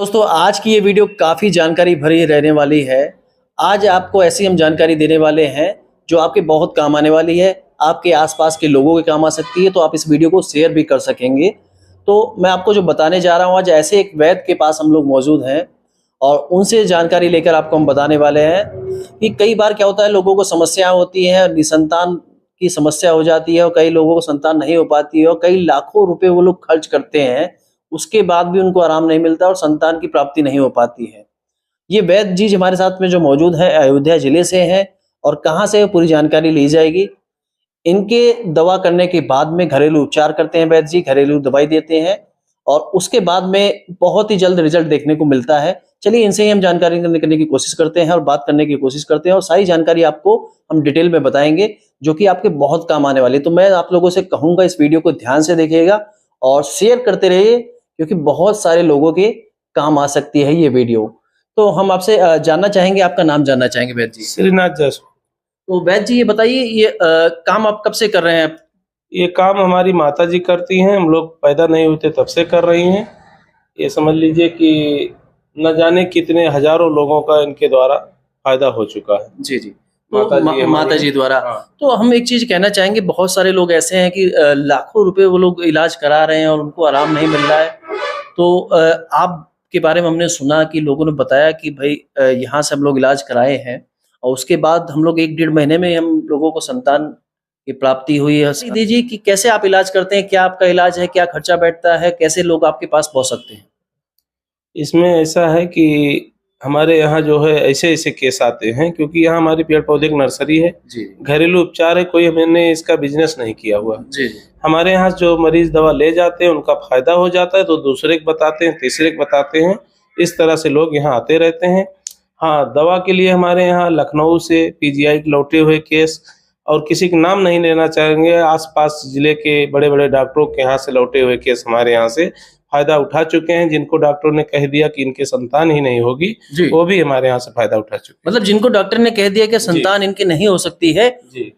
दोस्तों आज की ये वीडियो काफ़ी जानकारी भरी रहने वाली है। आज आपको ऐसी हम जानकारी देने वाले हैं जो आपके बहुत काम आने वाली है, आपके आसपास के लोगों के काम आ सकती है, तो आप इस वीडियो को शेयर भी कर सकेंगे। तो मैं आपको जो बताने जा रहा हूँ, आज ऐसे एक वैद्य के पास हम लोग मौजूद हैं और उनसे जानकारी लेकर आपको हम बताने वाले हैं कि कई बार क्या होता है, लोगों को समस्याएं होती हैं, निसंतान की समस्या हो जाती है और कई लोगों को संतान नहीं हो पाती है और कई लाखों रुपए वो लोग खर्च करते हैं, उसके बाद भी उनको आराम नहीं मिलता और संतान की प्राप्ति नहीं हो पाती है। ये वैद्य जी हमारे साथ में जो मौजूद है अयोध्या जिले से है और कहाँ से पूरी जानकारी ली जाएगी। इनके दवा करने के बाद में घरेलू उपचार करते हैं वैद्य जी, घरेलू दवाई देते हैं और उसके बाद में बहुत ही जल्द रिजल्ट देखने को मिलता है। चलिए इनसे ही हम जानकारी करने की कोशिश करते हैं और बात करने की कोशिश करते हैं और सारी जानकारी आपको हम डिटेल में बताएंगे जो कि आपके बहुत काम आने वाली है। तो मैं आप लोगों से कहूंगा इस वीडियो को ध्यान से देखिएगा और शेयर करते रहिए क्योंकि बहुत सारे लोगों के काम आ सकती है ये वीडियो। तो हम आपसे जानना चाहेंगे, आपका नाम जानना चाहेंगे वैद्य जी। श्रीनाथ जस। तो वैद्य जी ये बताइए, ये काम आप कब से कर रहे हैं? ये काम हमारी माता जी करती हैं, हम लोग पैदा नहीं होते तब से कर रही हैं। ये समझ लीजिए कि न जाने कितने हजारों लोगों का इनके द्वारा फायदा हो चुका है। जी जी। तो माता जी द्वारा। हाँ। तो हम एक चीज कहना चाहेंगे, बहुत सारे लोग ऐसे हैं कि लाखों रुपए वो लोग इलाज करा रहे हैं और उनको आराम नहीं मिल रहा है। तो आपके बारे में हमने सुना कि लोगों ने बताया कि भाई यहाँ से हम लोग इलाज कराए हैं और उसके बाद हम लोग 1-1.5 महीने में हम लोगों को संतान की प्राप्ति हुई है। दीजिए कि कैसे आप इलाज करते हैं, क्या आपका इलाज है, क्या खर्चा बैठता है, कैसे लोग आपके पास पहुंच सकते हैं? इसमें ऐसा है कि हमारे यहाँ जो है ऐसे ऐसे केस आते हैं, क्योंकि यहाँ हमारी पेड़ पौधे की नर्सरी है जी घरेलू उपचार है, कोई मैंने इसका बिजनेस नहीं किया हुआ। जी। हमारे यहाँ जो मरीज दवा ले जाते हैं उनका फायदा हो जाता है तो दूसरे को बताते हैं, तीसरे को बताते हैं, इस तरह से लोग यहाँ आते रहते हैं। हाँ, दवा के लिए हमारे यहाँ लखनऊ से पीजीआई के लौटे हुए केस, और किसी का नाम नहीं लेना चाहेंगे, आसपास जिले के बड़े बड़े डॉक्टरों के यहाँ से लौटे हुए केस हमारे यहाँ से फायदा उठा चुके हैं। जिनको डॉक्टरों ने कह दिया कि इनके संतान ही नहीं होगी, वो भी हमारे यहाँ से फायदा उठा चुके हैं। मतलब जिनको डॉक्टर ने कह दिया कि संतान इनकी नहीं हो सकती है,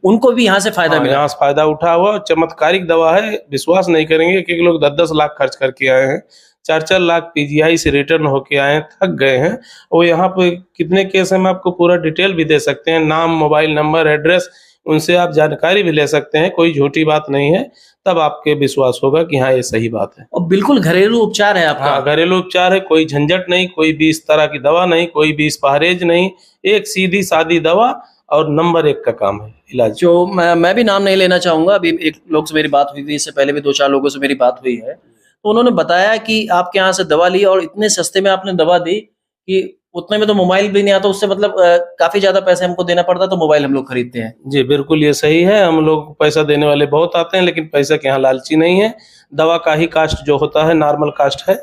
उनको भी यहाँ से फायदा मिला। यहाँ से फायदा उठा हुआ। चमत्कारिक दवा है, विश्वास नहीं करेंगे कि लोग 10-10 लाख खर्च करके आए हैं, 4-4 लाख पीजीआई से रिटर्न होके आए हैं, थक गए हैं। और यहाँ पे कितने केस हैं मैं आपको पूरा डिटेल भी दे सकते हैं, नाम, मोबाइल नंबर, एड्रेस, उनसे आप जानकारी भी ले सकते हैं। कोई झूठी बात नहीं है, तब आपके विश्वास होगा कि हाँ ये सही बात है। और बिल्कुल घरेलू उपचार है आपका। हाँ, घरेलू उपचार है, कोई झंझट नहीं, कोई भी इस तरह की दवा नहीं, कोई भी इस परहेज नहीं, एक सीधी सादी दवा और नंबर 1 का काम है इलाज। जो मैं भी नाम नहीं लेना चाहूंगा, अभी एक लोग से मेरी बात हुई थी, इससे पहले भी 2-4 लोगों से मेरी बात हुई है, तो उन्होंने बताया कि आपके यहाँ से दवा ली और इतने सस्ते में आपने दवा दी कि उतने में तो मोबाइल भी नहीं आता, उससे मतलब काफी ज्यादा पैसे हमको देना पड़ता, तो मोबाइल हम लोग खरीदते हैं। जी बिल्कुल, ये सही है। हम लोग पैसा देने वाले बहुत आते हैं, लेकिन पैसा के यहाँ लालची नहीं है। दवा का ही कास्ट जो होता है नॉर्मल कास्ट है,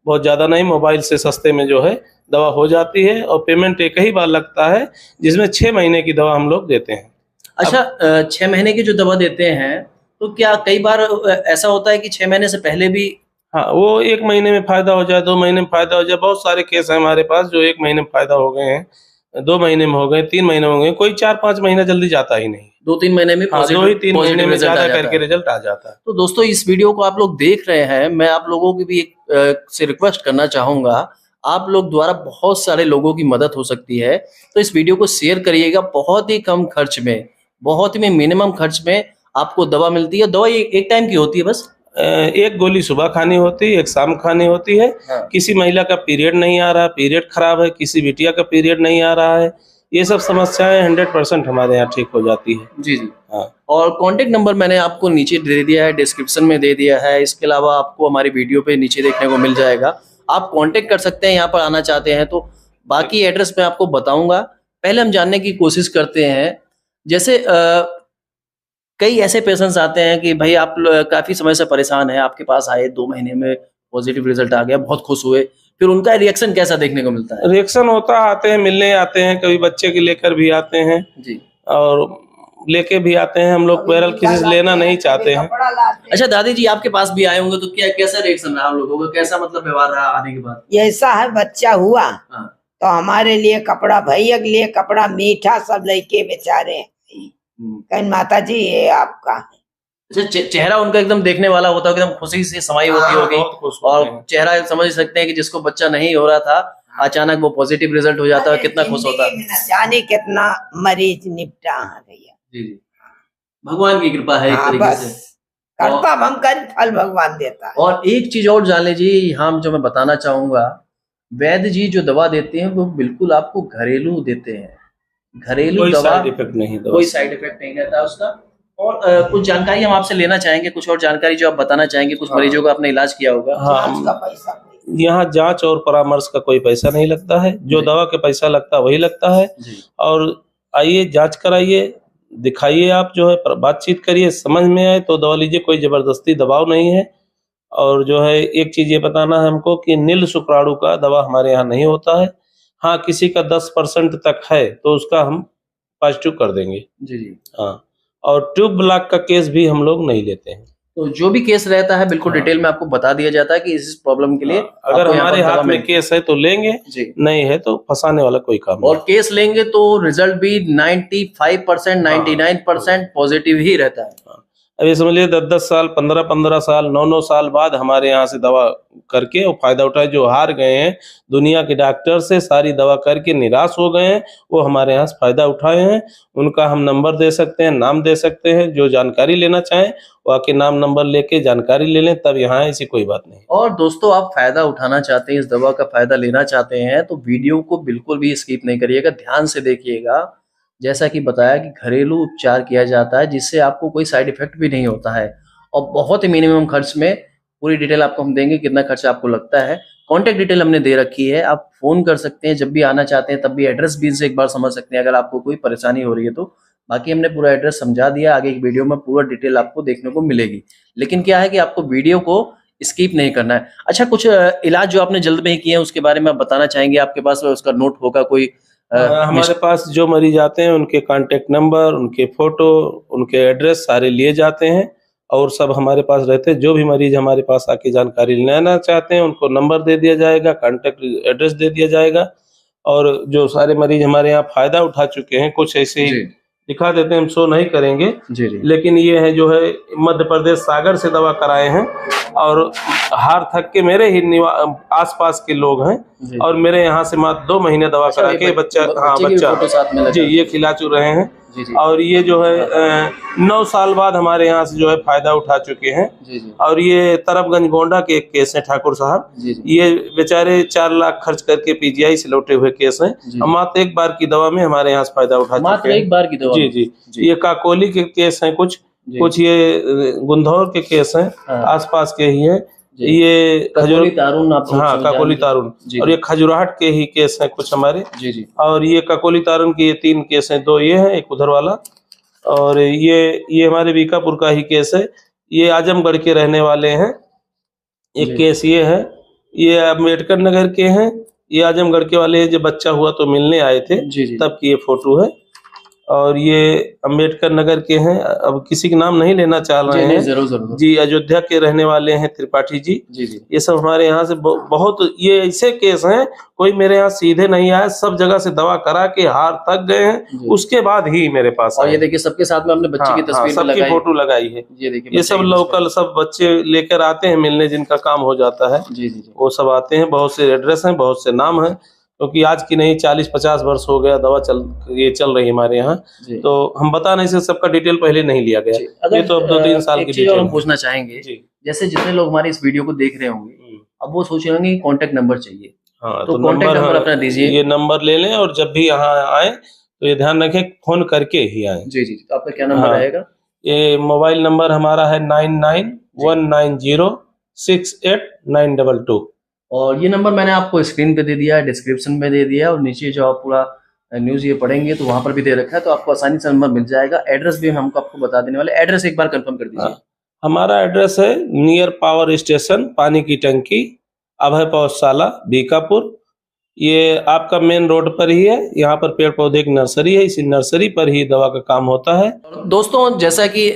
बहुत ज्यादा नहीं। मोबाइल से सस्ते में जो है दवा हो जाती है और पेमेंट एक ही बार लगता है, जिसमें 6 महीने की दवा हम लोग देते हैं। अच्छा, 6 महीने की जो दवा देते हैं, तो क्या कई बार ऐसा होता है कि 6 महीने से पहले भी? हाँ, वो 1 महीने में फायदा हो जाए, 2 महीने में फायदा हो जाए। बहुत सारे केस हैं हमारे पास जो 1 महीने में फायदा हो गए हैं, 2 महीने में हो गए, 3 महीने में हो गए। कोई 4-5 महीना जल्दी जाता ही नहीं, 2-3 महीने में। हाँ, 2-3 महीने में ज्यादा करके रिजल्ट आ जाता है। तो दोस्तों इस वीडियो को आप लोग देख रहे हैं, मैं आप लोगों की भी एक से रिक्वेस्ट करना चाहूंगा, आप लोग द्वारा बहुत सारे लोगों की मदद हो सकती है, तो इस वीडियो को शेयर करिएगा। बहुत ही कम खर्च में, बहुत ही मिनिमम खर्च में आपको दवा मिलती है। दवा एक टाइम की होती है बस, 1 गोली सुबह खानी होती है, 1 शाम खानी होती है। हाँ। किसी महिला का पीरियड नहीं आ रहा, पीरियड खराब है, किसी बिटिया का पीरियड नहीं आ रहा है, ये सब समस्याएं 100% हमारे यहाँ ठीक हो जाती है। जी जी। हाँ। और कांटेक्ट नंबर मैंने आपको नीचे दे दिया है, डिस्क्रिप्शन में दे दिया है। इसके अलावा आपको हमारी वीडियो पे नीचे देखने को मिल जाएगा, आप कांटेक्ट कर सकते हैं यहाँ पर आना चाहते हैं तो। बाकी एड्रेस मैं आपको बताऊंगा। पहले हम जानने की कोशिश करते हैं, जैसे कई ऐसे पेशेंट्स आते हैं कि भाई आप काफी समय से परेशान है, आपके पास आए, 2 महीने में पॉजिटिव रिजल्ट आ गया, बहुत खुश हुए, फिर उनका रिएक्शन कैसा देखने को मिलता है? रिएक्शन होता, आते हैं, मिलने आते हैं, कभी बच्चे के लेकर भी आते हैं जी, और लेके भी आते हैं। हम लोग पैरल किसी से लेना नहीं चाहते हैं। अच्छा दादी जी आपके पास भी आए होंगे, तो क्या कैसा रिएक्शन रहा हम लोगों का, कैसा मतलब व्यवहार रहा आने के बाद? ऐसा है, बच्चा हुआ हाँ। तो हमारे लिए कपड़ा, भैया के लिए कपड़ा, मीठा सब लड़के बेचारे कहीं माता जी ये आपका। अच्छा, चेहरा उनका एकदम देखने वाला होता है, एकदम खुशी से समाई होती होगी। बहुत खुश होते और हैं। चेहरा समझ सकते हैं कि जिसको बच्चा नहीं हो रहा था, अचानक वो पॉजिटिव रिजल्ट हो जाता है, कितना खुश होता है। जिंदगी में न जाने कितना मरीज निपटा है भैया। जी जी, भगवान की कृपा है एक हाँ, तरीके बस से। कर्ता हम कर, फल भगवान देता है। और एक चीज और जान लीजिए, यहाँ जो मैं बताना चाहूंगा, वैद्य जी जो दवा देते हैं वो बिल्कुल आपको घरेलू देते हैं। घरेलू कोई दवा, साइड इफेक्ट नहीं दवा कोई से। साइड इफेक्ट नहीं रहता उसका। और कुछ जानकारी हम आपसे लेना चाहेंगे, कुछ और जानकारी जो आप बताना चाहेंगे। कुछ मरीजों का आपने इलाज किया होगा। जांच का पैसा नहीं। यहाँ जांच और परामर्श का कोई पैसा नहीं लगता है, जो जी। दवा के पैसा लगता है वही लगता है। जी और आइए जांच कराइए, दिखाइए, आप जो है बातचीत करिए, समझ में आए तो दवा लीजिए, कोई जबरदस्ती दबाव नहीं है। और जो है एक चीज ये बताना है हमको कि नील शुक्राणु का दवा हमारे यहाँ नहीं होता है। हाँ, किसी का 10% तक है तो उसका हम पॉजिटिव कर देंगे। जी जी। हाँ, और ट्यूब ब्लॉक का केस भी हम लोग नहीं लेते हैं। तो जो भी केस रहता है बिल्कुल हाँ। डिटेल में आपको बता दिया जाता है कि इस प्रॉब्लम के लिए अगर आपको यहाँ हमारे पर दवा हाथ में मिल- केस है तो लेंगे, जी। नहीं है तो फंसाने वाला कोई काम और नहीं। केस लेंगे तो रिजल्ट भी 95%, 99% पॉजिटिव ही रहता है। अब ये समझ लीजिए 10-10 साल, 15-15 साल, 9-9 साल बाद हमारे यहाँ से दवा करके वो फायदा उठाए, जो हार गए हैं दुनिया के डॉक्टर से सारी दवा करके निराश हो गए हैं, वो हमारे यहाँ से फायदा उठाए हैं। उनका हम नंबर दे सकते हैं, नाम दे सकते हैं। जो जानकारी लेना चाहें वो आके नाम नंबर लेके जानकारी ले लें, तब यहाँ ऐसी कोई बात नहीं। और दोस्तों, आप फायदा उठाना चाहते हैं, इस दवा का फायदा लेना चाहते हैं, तो वीडियो को बिल्कुल भी स्किप नहीं करिएगा, ध्यान से देखिएगा। जैसा कि बताया कि घरेलू उपचार किया जाता है जिससे आपको कोई साइड इफेक्ट भी नहीं होता है, और बहुत ही मिनिमम खर्च में। पूरी डिटेल आपको हम देंगे कितना खर्च आपको लगता है। कॉन्टैक्ट डिटेल हमने दे रखी है, आप फोन कर सकते हैं जब भी आना चाहते हैं, तब भी एड्रेस भी इनसे एक बार समझ सकते हैं अगर आपको कोई परेशानी हो रही है तो। बाकी हमने पूरा एड्रेस समझा दिया, आगे एक वीडियो में पूरा डिटेल आपको देखने को मिलेगी। लेकिन क्या है कि आपको वीडियो को स्किप नहीं करना है। अच्छा, कुछ इलाज जो आपने जल्द में ही किए हैं उसके बारे में आप बताना चाहेंगे? आपके पास उसका नोट होगा कोई? हमारे पास जो मरीज आते हैं उनके कांटेक्ट नंबर, उनके फोटो, उनके एड्रेस सारे लिए जाते हैं और सब हमारे पास रहते हैं। जो भी मरीज हमारे पास आके जानकारी लेना चाहते हैं उनको नंबर दे दिया जाएगा, कांटेक्ट एड्रेस दे दिया जाएगा। और जो सारे मरीज हमारे यहाँ फायदा उठा चुके हैं, कुछ ऐसे ही दिखा देते हैं, हम शो नहीं करेंगे जी जी। लेकिन ये है जो है मध्य प्रदेश सागर से दवा कराए हैं और हार थक के मेरे ही आसपास के लोग हैं और मेरे यहाँ से मात्र 2 महीने दवा करा के बच्चा, हाँ बच्चा जी, ये खिला चुके रहे हैं। जी जी। और ये जो है 9 साल बाद हमारे यहाँ से जो है फायदा उठा चुके हैं। जी जी। और ये तरफगंज गोंडा के एक केस है ठाकुर साहब, जी जी। ये बेचारे 4 लाख खर्च करके पीजीआई से लौटे हुए केस हैं। हम मात्र 1 बार की दवा में हमारे यहाँ से फायदा उठा चुके हैं। मात्र 1 बार की दवा? जी जी। ये काकोली के केस हैं, कुछ ये गुंधौर के केस हैं, आसपास के ही हैं। ये काकोली तारून, आप हाँ काकोली तारून, और ये खजुराहट के ही केस हैं कुछ हमारे। जी जी। और ये काकोली तारून के ये 3 केस हैं, 2 ये हैं, एक उधर वाला। और ये हमारे बीकापुर का ही केस है। ये आजमगढ़ के रहने वाले हैं। एक केस ये है, ये अम्बेडकर नगर के हैं। ये आजमगढ़ के वाले जो बच्चा हुआ तो मिलने आए थे, तब की ये फोटो है। और ये अम्बेडकर नगर के हैं, अब किसी का नाम नहीं लेना चाह रहे हैं। जरूर जरूर जी, अयोध्या के रहने वाले हैं त्रिपाठी जी। जी जी। ये सब हमारे यहाँ से बहुत ये ऐसे केस हैं, कोई मेरे यहाँ सीधे नहीं आया, सब जगह से दवा करा के हार थक गए हैं, उसके बाद ही मेरे पास। और ये देखिए सबके साथ में हमने बच्चे की तस्वीर सबकी फोटो लगाई है। ये देखिए, ये सब लोकल सब बच्चे लेकर आते हैं मिलने, जिनका काम हो जाता है। जी जी। वो सब आते हैं, बहुत से एड्रेस हैं, बहुत से नाम हैं, क्योंकि आज की नहीं 40-50 वर्ष हो गया दवा चल रही है हमारे यहाँ। तो हम बता नहीं सकते, सबका डिटेल पहले नहीं लिया गया। ये तो अब 2-3 साल की डिटेल। हम पूछना चाहेंगे, जैसे जितने लोग हमारे इस वीडियो को देख रहे होंगे, अब वो सोच रहे होंगे कॉन्टेक्ट नंबर चाहिए। हाँ, तो कॉन्टेक्ट नंबर अपना दीजिए। ये नंबर ले लें और जब भी यहाँ आए तो ये ध्यान रखें फोन करके ही आए। जी जी। तो आपका क्या नंबर रहेगा? ये मोबाइल नंबर हमारा है 9919068922। और ये नंबर मैंने आपको स्क्रीन पे दे दिया है, डिस्क्रिप्शन में दे दिया है, और नीचे जो आप पूरा न्यूज ये पढ़ेंगे तो वहां पर भी दे रखा है, तो आपको आसानी से नंबर मिल जाएगा। एड्रेस भी हम आपको बता देने वाले, एड्रेस एक बार कंफर्म कर दीजिए। हमारा एड्रेस है नियर पावर स्टेशन, पानी की टंकी, अभय पौधशाला, बीकापुर। ये आपका मेन रोड पर ही है। यहाँ पर पेड़ पौधे की नर्सरी है, इसी नर्सरी पर ही दवा का काम होता है। दोस्तों, जैसा कि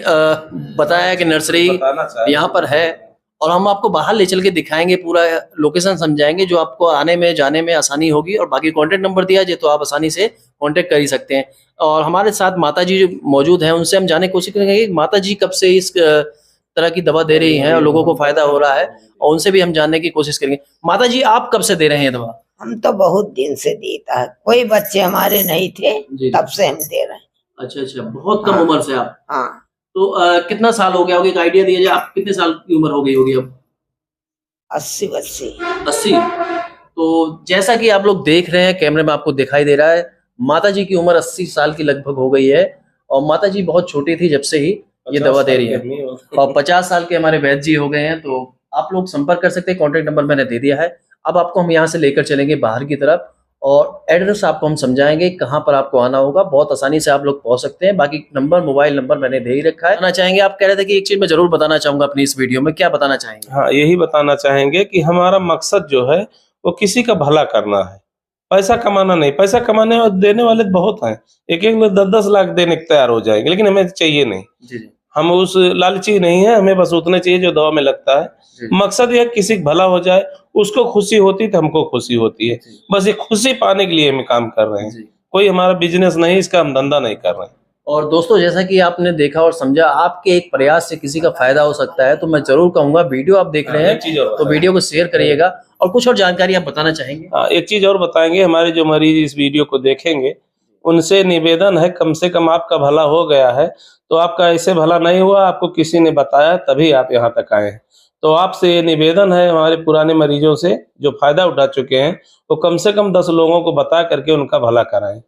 बताया कि नर्सरी यहाँ पर है, और हम आपको बाहर ले चल के दिखाएंगे, पूरा लोकेशन समझाएंगे जो आपको आने में जाने में आसानी होगी। और बाकी कॉन्टेक्ट नंबर दिया है तो आप आसानी से कॉन्टेक्ट कर ही सकते हैं। और हमारे साथ माता जी जो मौजूद हैं उनसे हम जानने की कोशिश करेंगे कि माता जी कब से इस तरह की दवा दे रही हैं और लोगों को फायदा हो रहा है, और उनसे भी हम जानने की कोशिश करेंगे। माता जी आप कब से दे रहे हैं दवा? हम तो बहुत दिन से देता है, कोई बच्चे हमारे नहीं थे तब से हम दे रहे हैं। अच्छा अच्छा, बहुत कम उम्र से आप? हाँ। तो कितना साल हो गया होगा, एक आइडिया दिया जाए, आप कितने साल की उम्र हो गई होगी अब? 80। 80। तो जैसा कि आप लोग देख रहे हैं, कैमरे में आपको दिखाई दे रहा है, माता जी की उम्र 80 साल की लगभग हो गई है। और माता जी बहुत छोटी थी जब से ही ये दवा दे रही है, और 50 साल के हमारे वैद्य जी हो गए हैं। तो आप लोग संपर्क कर सकते हैं, कॉन्टेक्ट नंबर मैंने दे दिया है। अब आपको हम यहाँ से लेकर चलेंगे बाहर की तरफ, और एड्रेस आपको हम समझाएंगे कहाँ पर आपको आना होगा। बहुत आसानी से आप लोग पहुंच सकते हैं। बाकी नंबर, मोबाइल नंबर मैंने दे ही रखा है। बताना चाहेंगे, आप कह रहे थे कि एक चीज मैं जरूर बताना चाहूंगा अपनी इस वीडियो में, क्या बताना चाहेंगे? हाँ, यही बताना चाहेंगे कि हमारा मकसद जो है वो किसी का भला करना है, पैसा कमाना नहीं। पैसा कमाने और देने वाले बहुत हैं, एक एक लोग 10-10 लाख देने को तैयार हो जाएंगे, लेकिन हमें चाहिए नहीं। जी। हम उस लालची नहीं है, हमें बस उतने चाहिए जो दवा में लगता है। मकसद ये किसी का भला हो जाए, उसको खुशी होती तो हमको खुशी होती है। बस ये खुशी पाने के लिए हम काम कर रहे हैं, कोई हमारा बिजनेस नहीं, इसका हम धंधा नहीं कर रहे हैं। और दोस्तों, जैसा कि आपने देखा और समझा, आपके एक प्रयास से किसी का फायदा हो सकता है। तो मैं जरूर कहूंगा, वीडियो आप देख रहे हैं तो वीडियो को शेयर करिएगा। और कुछ और जानकारी आप बताना चाहेंगे? हाँ, एक चीज और बताएंगे, हमारे जो मरीज इस वीडियो को देखेंगे उनसे निवेदन है, कम से कम आपका भला हो गया है तो आपका ऐसे भला नहीं हुआ, आपको किसी ने बताया तभी आप यहाँ तक आए हैं। तो आपसे ये निवेदन है, हमारे पुराने मरीजों से जो फायदा उठा चुके हैं वो कम से कम 10 लोगों को बता करके उनका भला कराएं।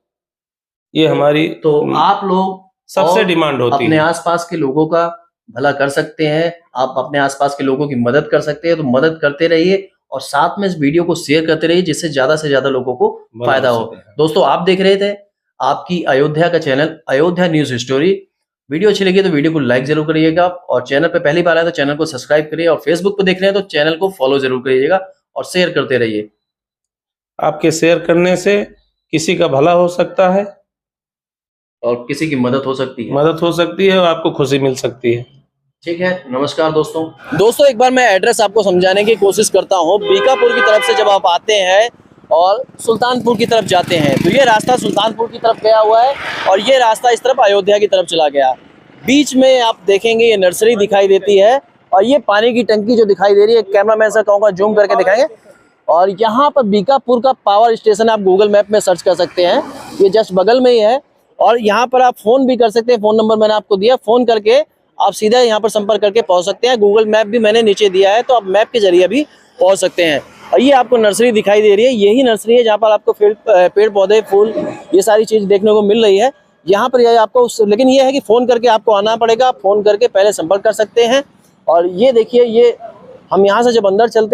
ये हमारी तो आप लोग सबसे डिमांड होती है। अपने आसपास के लोगों का भला कर सकते हैं, आप अपने आसपास के लोगों की मदद कर सकते हैं। तो मदद करते रहिए और साथ में इस वीडियो को शेयर करते रहिए, जिससे ज्यादा से ज्यादा लोगों को फायदा हो। दोस्तों, आप देख रहे थे आपकी अयोध्या का channel, Ayodhya news story. Video अच्छी लगी तो वीडियो को लाइक जरूर करिएगा, और चैनल पे पहली बार आए तो चैनल को सब्सक्राइब करिए, और फेसबुक पे देख रहे हैं तो चैनल को फॉलो जरूर करिएगा और शेयर करते रहिए। आपके शेयर करने से किसी का भला हो सकता है और किसी की मदद हो सकती है, और आपको खुशी मिल सकती है। ठीक है, नमस्कार दोस्तों, एक बार मैं एड्रेस आपको समझाने की कोशिश करता हूँ। बीकापुर की तरफ से जब आप आते हैं और सुल्तानपुर की तरफ जाते हैं तो ये रास्ता सुल्तानपुर की तरफ गया हुआ है, और ये रास्ता इस तरफ अयोध्या की तरफ चला गया। बीच में आप देखेंगे ये नर्सरी दिखाई देती है, और ये पानी की टंकी जो दिखाई दे रही है, कैमरामैन से कहूँगा जूम करके दिखाएंगे। और यहाँ पर बीकापुर का पावर स्टेशन आप गूगल मैप में सर्च कर सकते हैं, ये जस्ट बगल में ही है। और यहाँ पर आप फोन भी कर सकते हैं, फोन नंबर मैंने आपको दिया, फोन करके आप सीधा यहाँ पर संपर्क करके पहुँच सकते हैं। गूगल मैप भी मैंने नीचे दिया है, तो आप मैप के जरिए भी पहुँच सकते हैं। और ये आपको नर्सरी दिखाई दे रही है, यही नर्सरी है जहाँ पर आपको पेड़ पौधे, फूल, ये सारी चीज देखने को मिल रही है। यहाँ पर यह आपको, लेकिन ये है कि फोन करके आपको आना पड़ेगा, फोन करके पहले संपर्क कर सकते हैं। और ये देखिए, ये हम यहाँ से जब अंदर चलते हैं